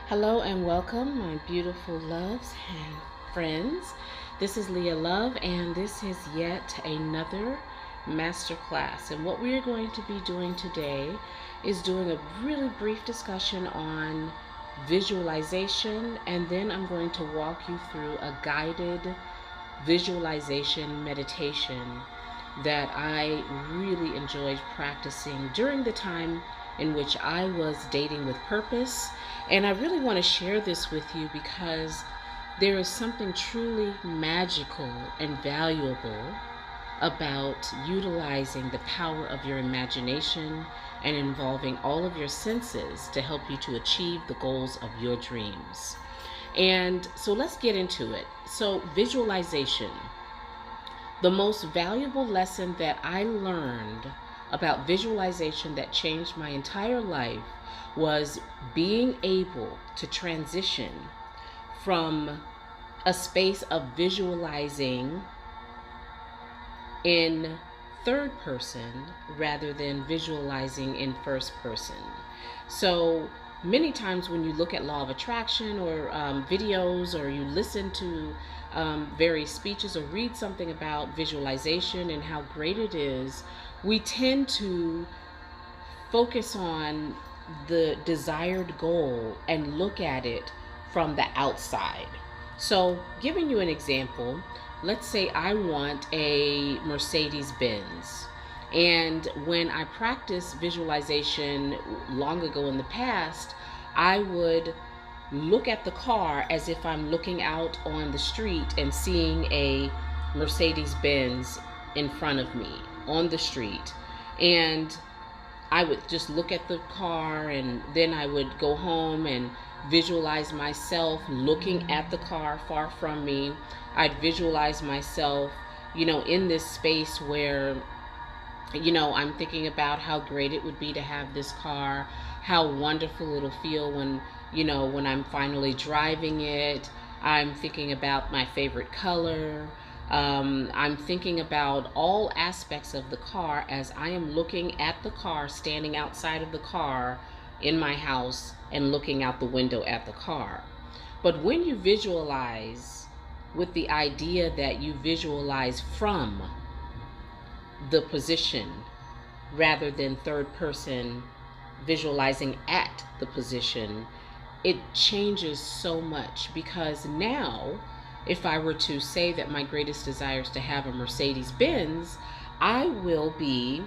Hello and welcome, my beautiful loves and friends. This is Leah Love, and this is yet another masterclass. And what we are going to be doing today is doing a really brief discussion on visualization, and then I'm going to walk you through a guided visualization meditation that I really enjoyed practicing during the time in which I was dating with purpose. And I really want to share this with you because there is something truly magical and valuable about utilizing the power of your imagination and involving all of your senses to help you to achieve the goals of your dreams. And so let's get into it. So, visualization. The most valuable lesson that I learned about visualization that changed my entire life was being able to transition from a space of visualizing in third person rather than visualizing in first person. So many times when you look at law of attraction or videos, or you listen to various speeches or read something about visualization and how great it is, we tend to focus on the desired goal and look at it from the outside. So, giving you an example, let's say I want a Mercedes Benz. And when I practiced visualization long ago in the past, I would look at the car as if I'm looking out on the street and seeing a Mercedes Benz in front of me on the street. And I would just look at the car, and then I would go home and visualize myself looking at the car far from me. I'd visualize myself, in this space where, I'm thinking about how great it would be to have this car, how wonderful it'll feel when I'm finally driving it. I'm thinking about my favorite color. I'm thinking about all aspects of the car as I am looking at the car, standing outside of the car in my house and looking out the window at the car. But when you visualize with the idea that you visualize from the position rather than third person visualizing at the position, it changes so much, because now if I were to say that my greatest desire is to have a Mercedes Benz, I will be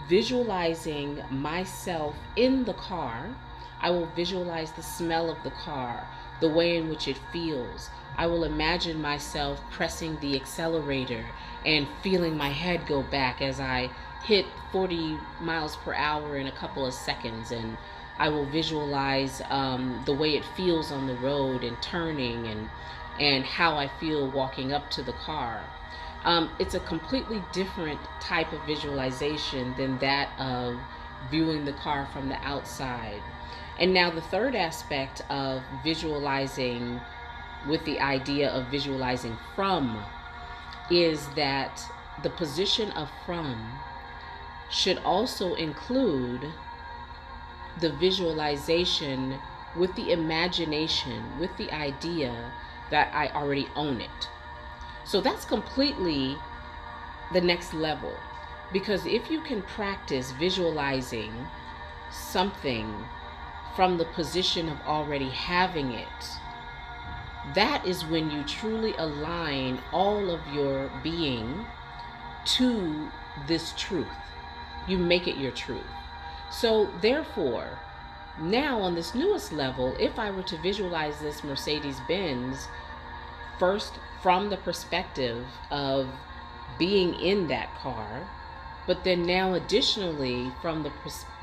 visualizing myself in the car. I will visualize the smell of the car, the way in which it feels. I will imagine myself pressing the accelerator and feeling my head go back as I hit 40 miles per hour in a couple of seconds. And I will visualize the way it feels on the road and turning, and how I feel walking up to the car. It's a completely different type of visualization than that of viewing the car from the outside. And now the third aspect of visualizing with the idea of visualizing from is that the position of from should also include the visualization with the imagination, with the idea that I already own it. So that's completely the next level. Because if you can practice visualizing something from the position of already having it, that is when you truly align all of your being to this truth. You make it your truth. So therefore, now on this newest level, if I were to visualize this Mercedes Benz first from the perspective of being in that car, but then now additionally from the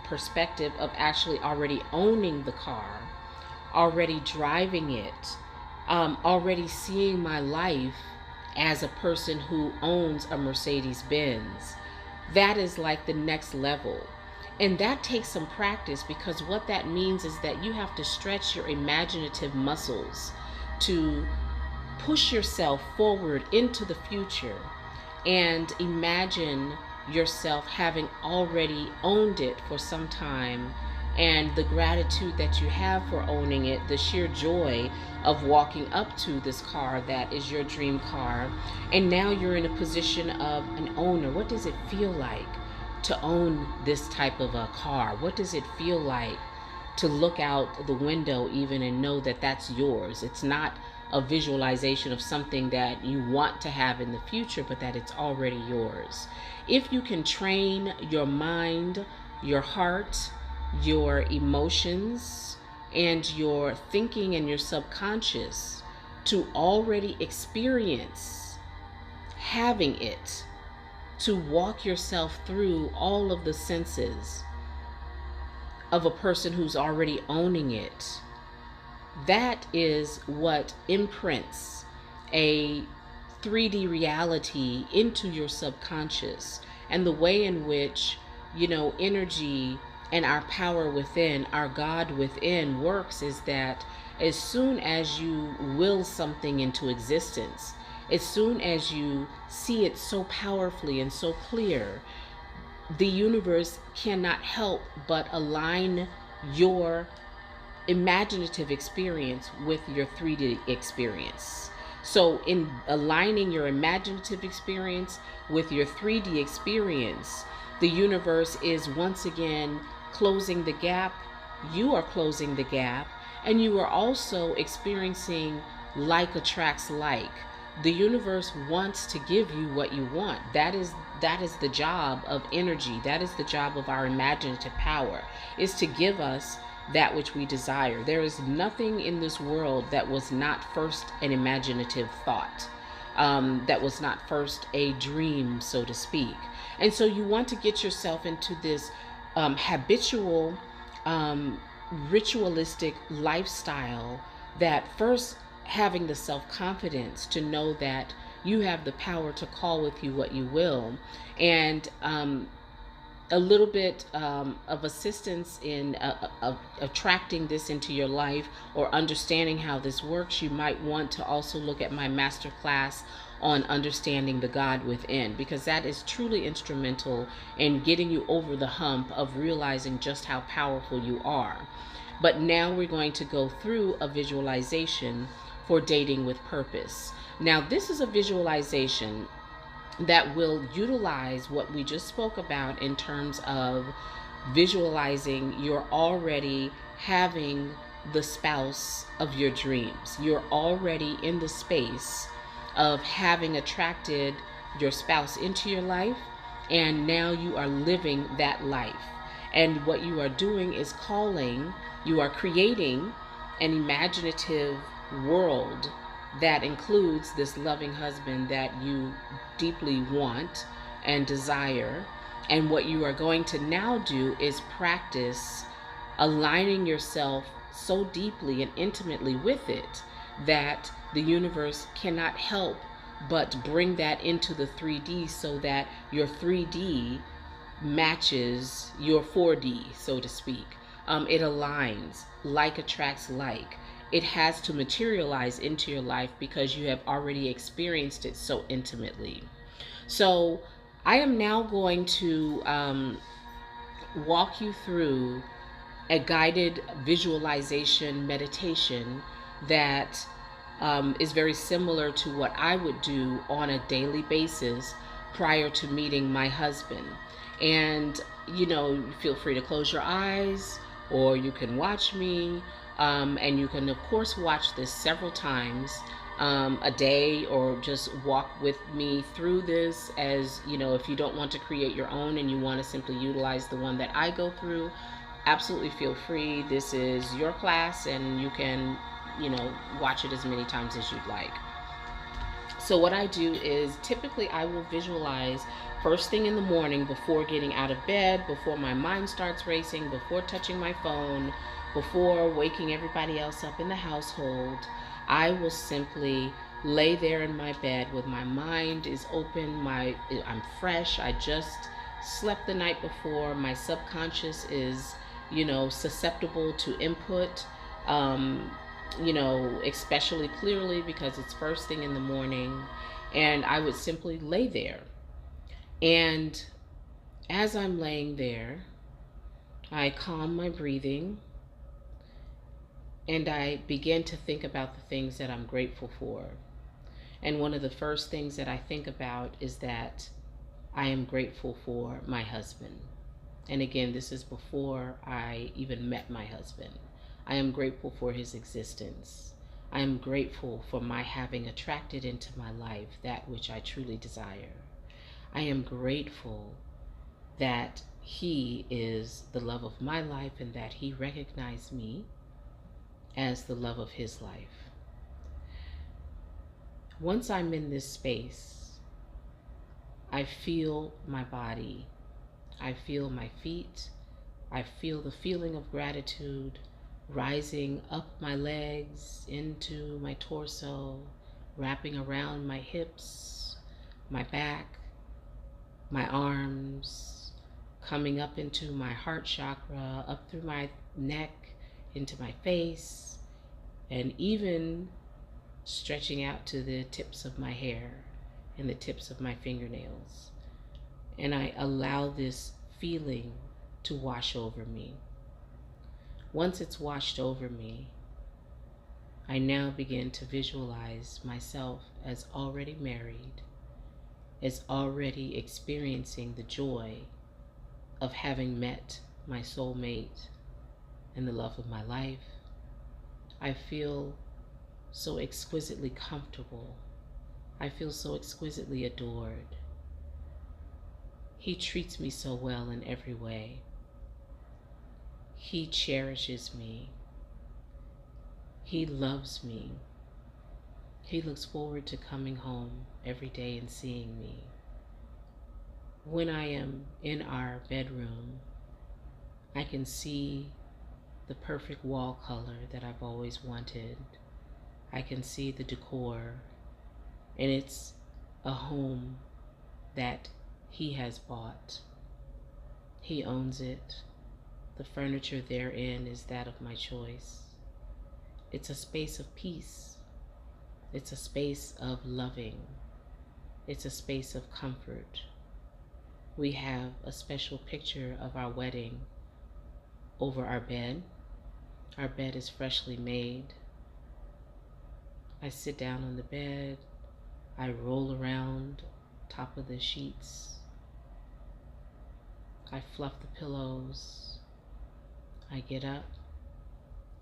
perspective of actually already owning the car, already driving it, already seeing my life as a person who owns a Mercedes Benz, that is like the next level. And that takes some practice, because what that means is that you have to stretch your imaginative muscles to push yourself forward into the future and imagine yourself having already owned it for some time and the gratitude that you have for owning it, the sheer joy of walking up to this car that is your dream car, and now you're in a position of an owner. What does it feel like to own this type of a car? What does it feel like to look out the window even and know that that's yours? It's not a visualization of something that you want to have in the future, but that it's already yours. If you can train your mind, your heart, your emotions, and your thinking and your subconscious to already experience having it, to walk yourself through all of the senses of a person who's already owning it, that is what imprints a 3D reality into your subconscious. And the way in which, energy and our power within, our God within works is that as soon as you will something into existence, as soon as you see it so powerfully and so clear, the universe cannot help but align your imaginative experience with your 3D experience. So in aligning your imaginative experience with your 3D experience, the universe is once again closing the gap. You are closing the gap, and you are also experiencing like attracts like. The universe wants to give you what you want. That is the job of energy. That is the job of our imaginative power, is to give us that which we desire. There is nothing in this world that was not first an imaginative thought, that was not first a dream, so to speak. And so you want to get yourself into this habitual, ritualistic lifestyle, that first having the self-confidence to know that you have the power to call with you what you will, and a little bit of assistance in attracting this into your life or understanding how this works. You might want to also look at my master class on understanding the God within, because that is truly instrumental in getting you over the hump of realizing just how powerful you are. But now we're going to go through a visualization for dating with purpose. Now, this is a visualization that will utilize what we just spoke about in terms of visualizing you're already having the spouse of your dreams. You're already in the space of having attracted your spouse into your life, and now you are living that life. And what you are doing is you are creating an imaginative world that includes this loving husband that you deeply want and desire. And what you are going to now do is practice aligning yourself so deeply and intimately with it that the universe cannot help but bring that into the 3D, so that your 3D matches your 4D, so to speak. It aligns. Like attracts like. It has to materialize into your life because you have already experienced it so intimately. So I am now going to walk you through a guided visualization meditation that is very similar to what I would do on a daily basis prior to meeting my husband. And feel free to close your eyes, or you can watch me. And you can, of course, watch this several times a day, or just walk with me through this, as if you don't want to create your own and you want to simply utilize the one that I go through, absolutely feel free. This is your class, and you can watch it as many times as you'd like. So what I do is, typically I will visualize first thing in the morning, before getting out of bed, before my mind starts racing, before touching my phone, before waking everybody else up in the household. I will simply lay there in my bed with my mind is open, I'm fresh, I just slept the night before, my subconscious is, susceptible to input, especially clearly because it's first thing in the morning. And I would simply lay there. And as I'm laying there, I calm my breathing and I begin to think about the things that I'm grateful for. And one of the first things that I think about is that I am grateful for my husband. And again, this is before I even met my husband. I am grateful for his existence. I am grateful for my having attracted into my life that which I truly desire. I am grateful that he is the love of my life and that he recognized me as the love of his life. Once I'm in this space, I feel my body. I feel my feet. I feel the feeling of gratitude rising up my legs into my torso, wrapping around my hips, my back, my arms, coming up into my heart chakra, up through my neck, into my face, and even stretching out to the tips of my hair and the tips of my fingernails. And I allow this feeling to wash over me. Once it's washed over me, I now begin to visualize myself as already married, as already experiencing the joy of having met my soulmate and the love of my life. I feel so exquisitely comfortable. I feel so exquisitely adored. He treats me so well in every way. He cherishes me. He loves me. He looks forward to coming home every day and seeing me. When I am in our bedroom, I can see the perfect wall color that I've always wanted. I can see the decor, and it's a home that he has bought. He owns it. The furniture therein is that of my choice. It's a space of peace. It's a space of loving. It's a space of comfort. We have a special picture of our wedding over our bed. Our bed is freshly made. I sit down on the bed. I roll around top of the sheets. I fluff the pillows. I get up.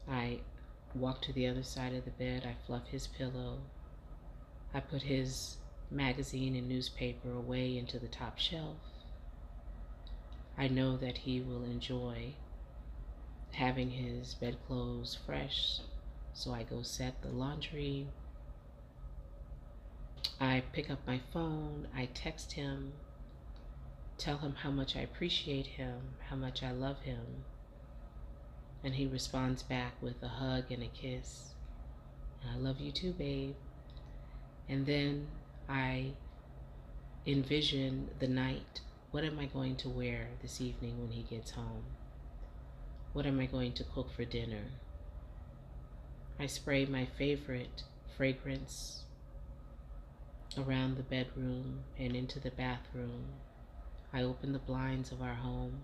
I walk to the other side of the bed. I fluff his pillow. I put his magazine and newspaper away into the top shelf. I know that he will enjoy having his bedclothes fresh, so I go set the laundry. I pick up my phone. I text him, tell him how much I appreciate him, how much I love him. And he responds back with a hug and a kiss. I love you too, babe. And then I envision the night. What am I going to wear this evening when he gets home? What am I going to cook for dinner? I spray my favorite fragrance around the bedroom and into the bathroom. I open the blinds of our home.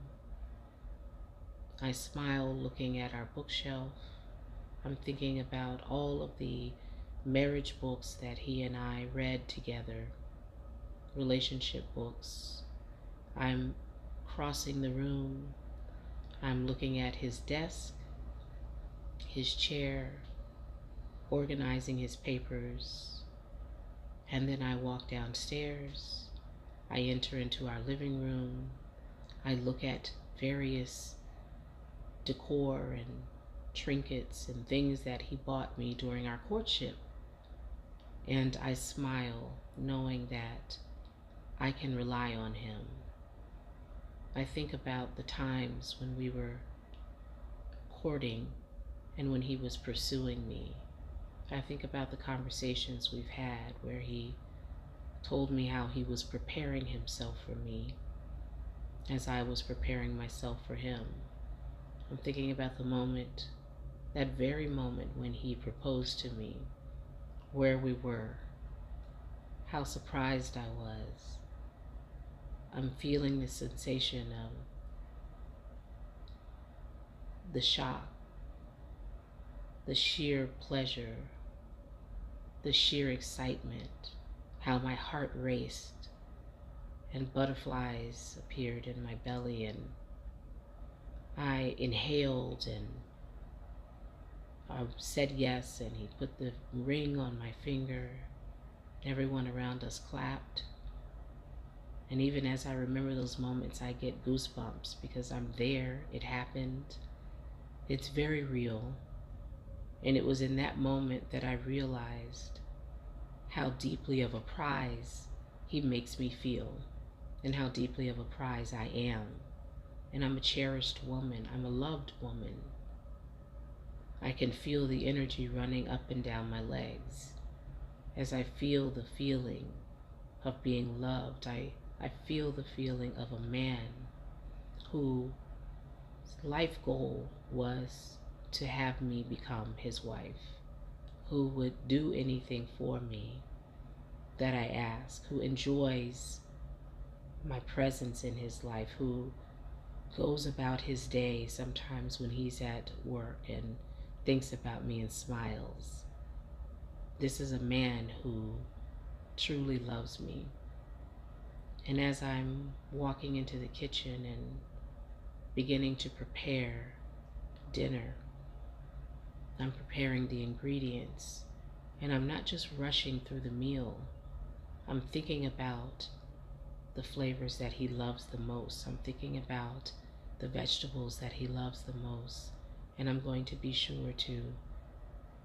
I smile looking at our bookshelf. I'm thinking about all of the marriage books that he and I read together, relationship books. I'm crossing the room. I'm looking at his desk, his chair, organizing his papers. And then I walk downstairs. I enter into our living room. I look at various decor and trinkets and things that he bought me during our courtship. And I smile, knowing that I can rely on him. I think about the times when we were courting and when he was pursuing me. I think about the conversations we've had where he told me how he was preparing himself for me as I was preparing myself for him. I'm thinking about the moment, that very moment when he proposed to me, where we were, how surprised I was. I'm feeling the sensation of the shock, the sheer pleasure, the sheer excitement, how my heart raced and butterflies appeared in my belly, and I inhaled and I said yes, and he put the ring on my finger. Everyone around us clapped. And even as I remember those moments, I get goosebumps because I'm there. It happened. It's very real. And it was in that moment that I realized how deeply of a prize he makes me feel and how deeply of a prize I am. And I'm a cherished woman. I'm a loved woman. I can feel the energy running up and down my legs as I feel the feeling of being loved. I feel the feeling of a man whose life goal was to have me become his wife, who would do anything for me that I ask, who enjoys my presence in his life, who goes about his day sometimes when he's at work and thinks about me and smiles. This is a man who truly loves me. And as I'm walking into the kitchen and beginning to prepare dinner, I'm preparing the ingredients, and I'm not just rushing through the meal. I'm thinking about the flavors that he loves the most. I'm thinking about the vegetables that he loves the most. And I'm going to be sure to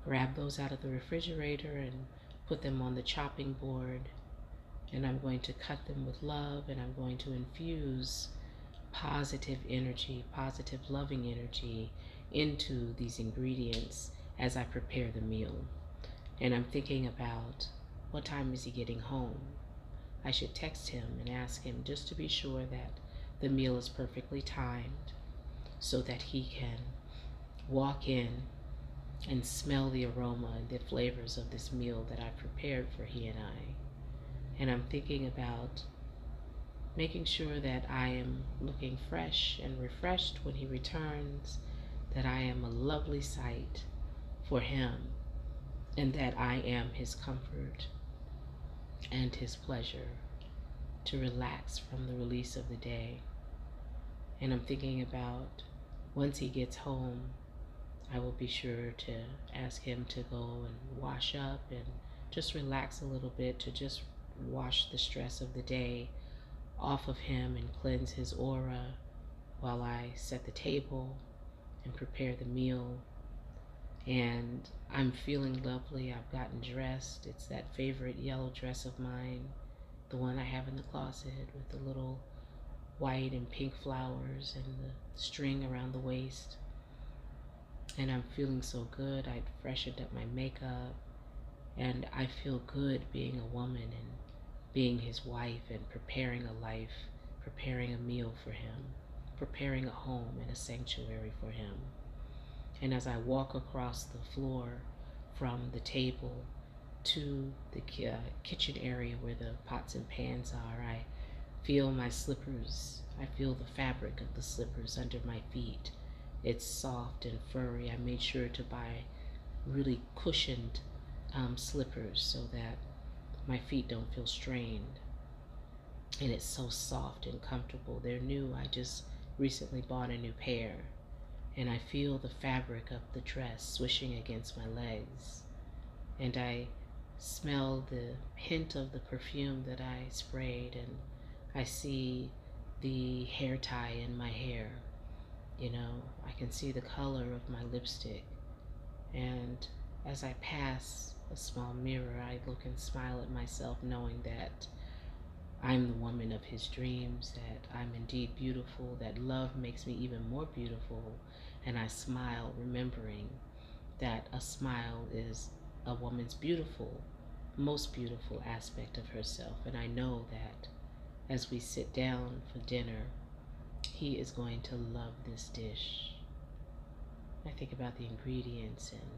grab those out of the refrigerator and put them on the chopping board. And I'm going to cut them with love, and I'm going to infuse positive energy, positive loving energy into these ingredients as I prepare the meal. And I'm thinking about what time is he getting home? I should text him and ask him just to be sure that the meal is perfectly timed so that he can walk in and smell the aroma and the flavors of this meal that I prepared for he and I. And I'm thinking about making sure that I am looking fresh and refreshed when he returns, that I am a lovely sight for him, and that I am his comfort and his pleasure to relax from the release of the day. And I'm thinking about once he gets home, I will be sure to ask him to go and wash up and just relax a little bit, to just wash the stress of the day off of him and cleanse his aura while I set the table and prepare the meal. And I'm feeling lovely. I've gotten dressed. It's that favorite yellow dress of mine, the one I have in the closet with the little white and pink flowers and the string around the waist. And I'm feeling so good. I'd freshened up my makeup, and I feel good being a woman and being his wife and preparing a life, preparing a meal for him, preparing a home and a sanctuary for him. And as I walk across the floor from the table to the kitchen area where the pots and pans are, I feel my slippers. I feel the fabric of the slippers under my feet. It's soft and furry. I made sure to buy really cushioned slippers so that my feet don't feel strained. And it's so soft and comfortable. They're new. I just recently bought a new pair. And I feel the fabric of the dress swishing against my legs. And I smell the hint of the perfume that I sprayed, and I see the hair tie in my hair. You know, I can see the color of my lipstick. And as I pass a small mirror, I look and smile at myself, knowing that I'm the woman of his dreams, that I'm indeed beautiful, that love makes me even more beautiful. And I smile, remembering that a smile is a woman's most beautiful aspect of herself. And I know that as we sit down for dinner, he is going to love this dish. I think about the ingredients and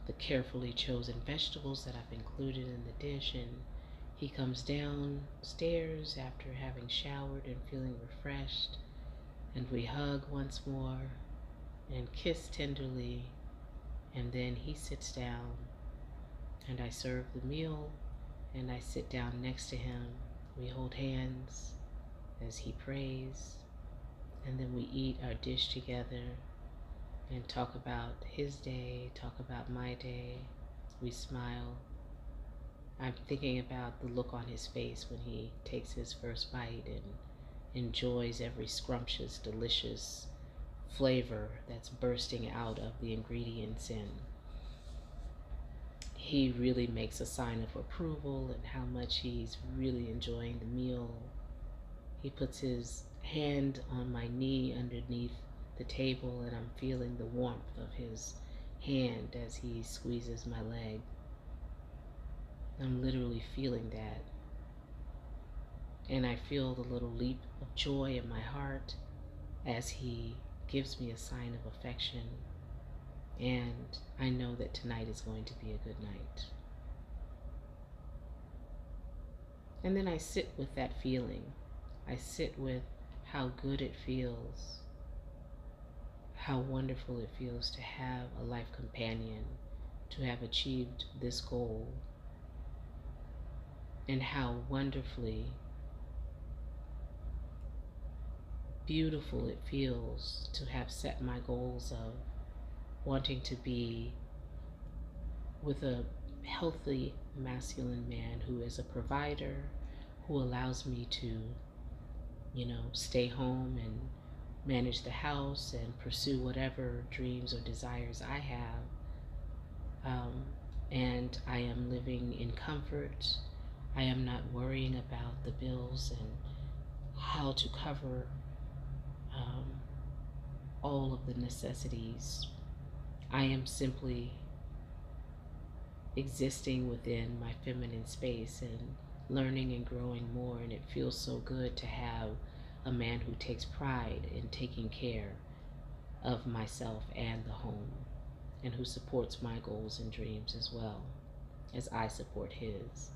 the carefully chosen vegetables that I've included in the dish, and he comes downstairs after having showered and feeling refreshed, and we hug once more, and kiss tenderly, and then he sits down and I serve the meal and I sit down next to him. We hold hands as he prays, and then we eat our dish together and talk about his day, talk about my day. We smile. I'm thinking about the look on his face when he takes his first bite and enjoys every scrumptious, delicious flavor that's bursting out of the ingredients, and he really makes a sign of approval and how much he's really enjoying the meal. He puts his hand on my knee underneath the table, and I'm feeling the warmth of his hand as he squeezes my leg. I'm literally feeling that. And I feel the little leap of joy in my heart as he gives me a sign of affection. And I know that tonight is going to be a good night. And then I sit with that feeling. I sit with how good it feels, how wonderful it feels to have a life companion, to have achieved this goal, and how wonderfully beautiful it feels to have set my goals of wanting to be with a healthy masculine man who is a provider, who allows me to, stay home and manage the house and pursue whatever dreams or desires I have. And I am living in comfort. I am not worrying about the bills and how to cover all of the necessities. I am simply existing within my feminine space and learning and growing more, and it feels so good to have a man who takes pride in taking care of myself and the home, and who supports my goals and dreams as well as I support his.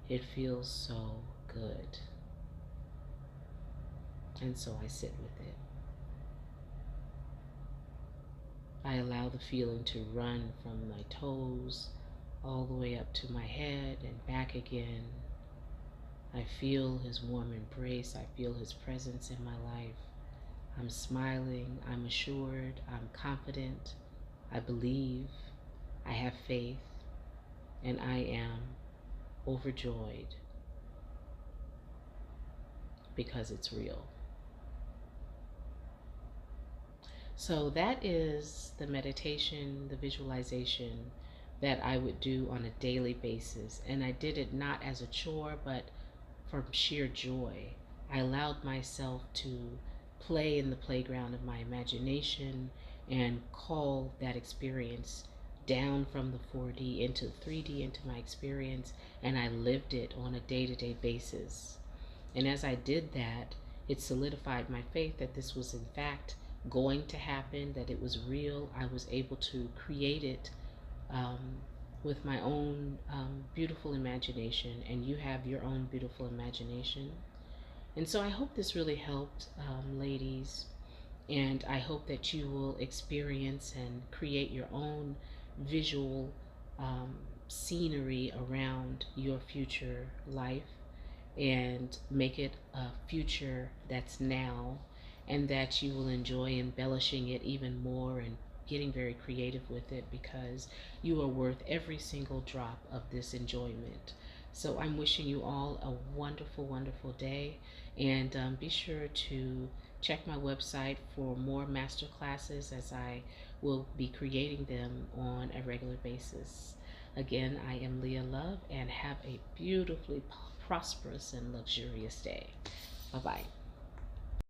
It feels so good. And so I sit with it. I allow the feeling to run from my toes all the way up to my head and back again. I feel his warm embrace. I feel his presence in my life. I'm smiling. I'm assured. I'm confident. I believe. I have faith. And I am overjoyed because it's real. So that is the meditation, the visualization that I would do on a daily basis. And I did it not as a chore, but from sheer joy. I allowed myself to play in the playground of my imagination and call that experience down from the 4D into 3D, into my experience, and I lived it on a day-to-day basis. And as I did that, it solidified my faith that this was in fact going to happen, that it was real. I was able to create it with my own beautiful imagination, and you have your own beautiful imagination. And so I hope this really helped, ladies, and I hope that you will experience and create your own visual scenery around your future life and make it a future that's now, and that you will enjoy embellishing it even more and getting very creative with it, because you are worth every single drop of this enjoyment. So I'm wishing you all a wonderful, wonderful day, and be sure to check my website for more master classes, as I will be creating them on a regular basis. Again, I am Leah Love, and have a beautifully prosperous and luxurious day. Bye-bye.